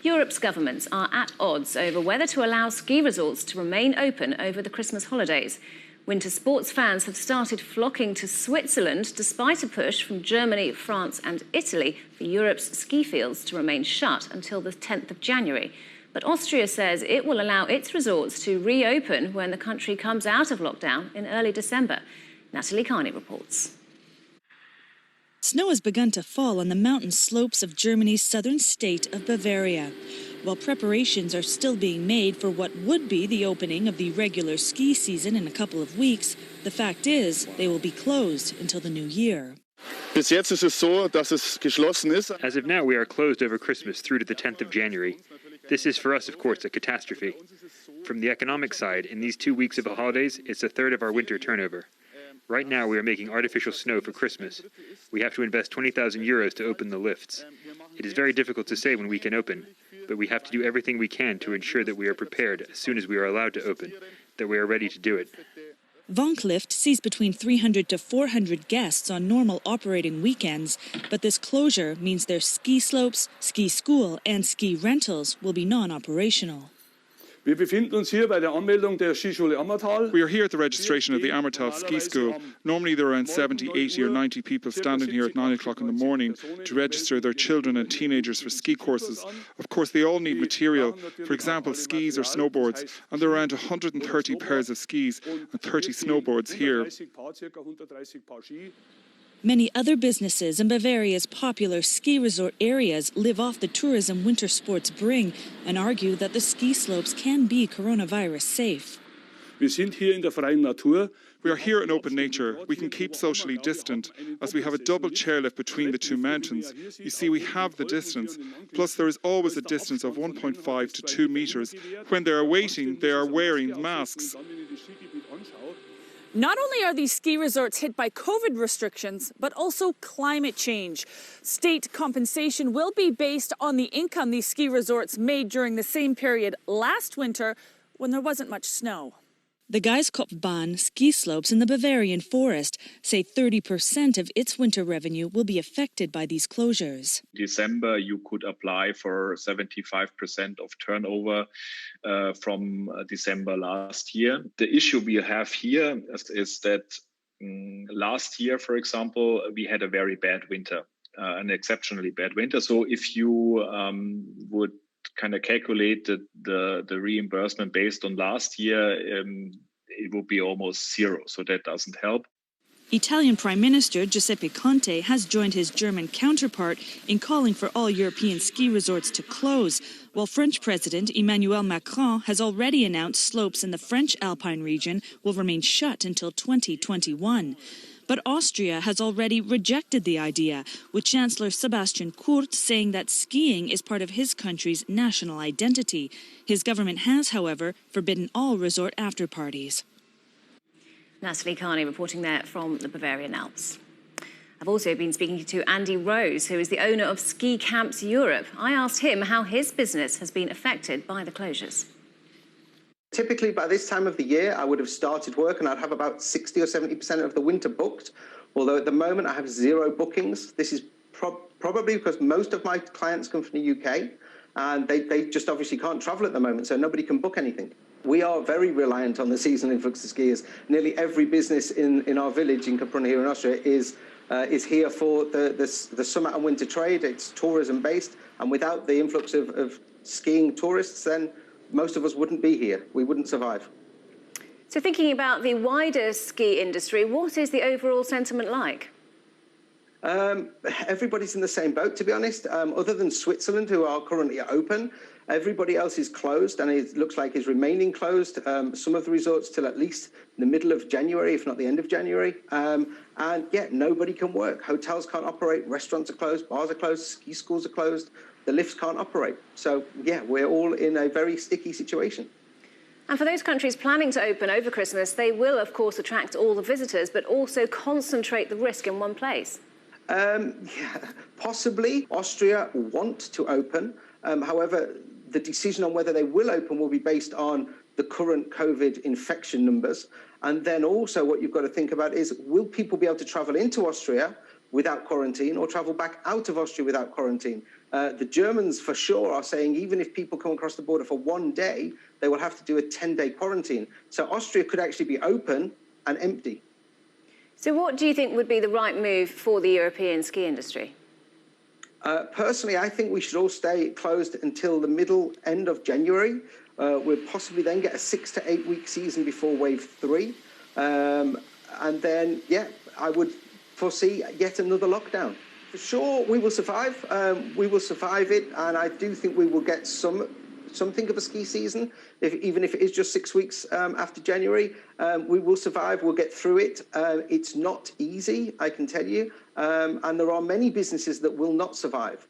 Europe's governments are at odds over whether to allow ski resorts to remain open over the Christmas holidays. Winter sports fans have started flocking to Switzerland despite a push from Germany, France and Italy for Europe's ski fields to remain shut until the 10th of January. But Austria says it will allow its resorts to reopen when the country comes out of lockdown in early December. Natalie Carney reports. Snow has begun to fall on the mountain slopes of Germany's southern state of Bavaria. While preparations are still being made for what would be the opening of the regular ski season in a couple of weeks, the fact is they will be closed until the new year. As of now, we are closed over Christmas through to the 10th of January. This is for us, of course, a catastrophe. From the economic side, in these 2 weeks of the holidays, it's a third of our winter turnover. Right now, we are making artificial snow for Christmas. We have to invest 20,000 euros to open the lifts. It is very difficult to say when we can open, but we have to do everything we can to ensure that we are prepared as soon as we are allowed to open, that we are ready to do it. Vonklift sees between 300 to 400 guests on normal operating weekends, but this closure means their ski slopes, ski school and ski rentals will be non-operational. We are here at the registration of the Ammertal Ski School. Normally there are around 70, 80 or 90 people standing here at 9 o'clock in the morning to register their children and teenagers for ski courses. Of course, they all need material, for example, skis or snowboards, and there are around 130 pairs of skis and 30 snowboards here. Many other businesses in Bavaria's popular ski resort areas live off the tourism winter sports bring and argue that the ski slopes can be coronavirus safe. We are here in open nature. We can keep socially distant as we have a double chairlift between the two mountains. You see, we have the distance. Plus, there is always a distance of 1.5 to 2 meters. When they are waiting, they are wearing masks. Not only are these ski resorts hit by COVID restrictions, but also climate change. State compensation will be based on the income these ski resorts made during the same period last winter when there wasn't much snow. The Geiskopfbahn ski slopes in the Bavarian forest say 30% of its winter revenue will be affected by these closures. December, you could apply for 75% of turnover from December last year. The issue we have here is that last year, for example, we had a very bad winter, an exceptionally bad winter. So if you would kind of calculate the reimbursement based on last year, it would be almost zero. So that doesn't help. Italian Prime Minister Giuseppe Conte has joined his German counterpart in calling for all European ski resorts to close, while French President Emmanuel Macron has already announced slopes in the French Alpine region will remain shut until 2021. But Austria has already rejected the idea, with Chancellor Sebastian Kurz saying that skiing is part of his country's national identity. His government has, however, forbidden all resort after-parties. Natalie Carney reporting there from the Bavarian Alps. I've also been speaking to Andy Rose, who is the owner of Ski Camps Europe. I asked him how his business has been affected by the closures. Typically, by this time of the year, I would have started work and I'd have about 60 or 70% of the winter booked. Although at the moment, I have 0 bookings. This is probably because most of my clients come from the UK and they just obviously can't travel at the moment, so nobody can book anything. We are very reliant on the seasonal influx of skiers. Nearly every business in our village in Kaprun here in Austria is here for the summer and winter trade. It's tourism based, and without the influx of skiing tourists, then most of us wouldn't be here. We wouldn't survive. So thinking about the wider ski industry, what is the overall sentiment like? Everybody's in the same boat, to be honest. Other than Switzerland, who are currently open, everybody else is closed, and it looks like is remaining closed. Some of the resorts till at least the middle of January, if not the end of January. And yeah, nobody can work. Hotels can't operate, restaurants are closed, bars are closed, ski schools are closed. The lifts can't operate. So yeah, we're all in a very sticky situation. And for those countries planning to open over Christmas, they will, of course, attract all the visitors, but also concentrate the risk in one place. Yeah, possibly. Austria want to open. However, the decision on whether they will open will be based on the current COVID infection numbers. And then also what you've got to think about is, will people be able to travel into Austria without quarantine or travel back out of Austria without quarantine? The Germans, for sure, are saying even if people come across the border for 1 day, they will have to do a 10-day quarantine. So Austria could actually be open and empty. So what do you think would be the right move for the European ski industry? Personally, I think we should all stay closed until the end of January. We'll possibly then get a 6 to 8 week season before wave 3. And then, yeah, I would foresee yet another lockdown. For sure, we will survive. We will survive it. And I do think we will get something of a ski season, even if it is just 6 weeks after January. We will survive. We'll get through it. It's not easy, I can tell you. And there are many businesses that will not survive.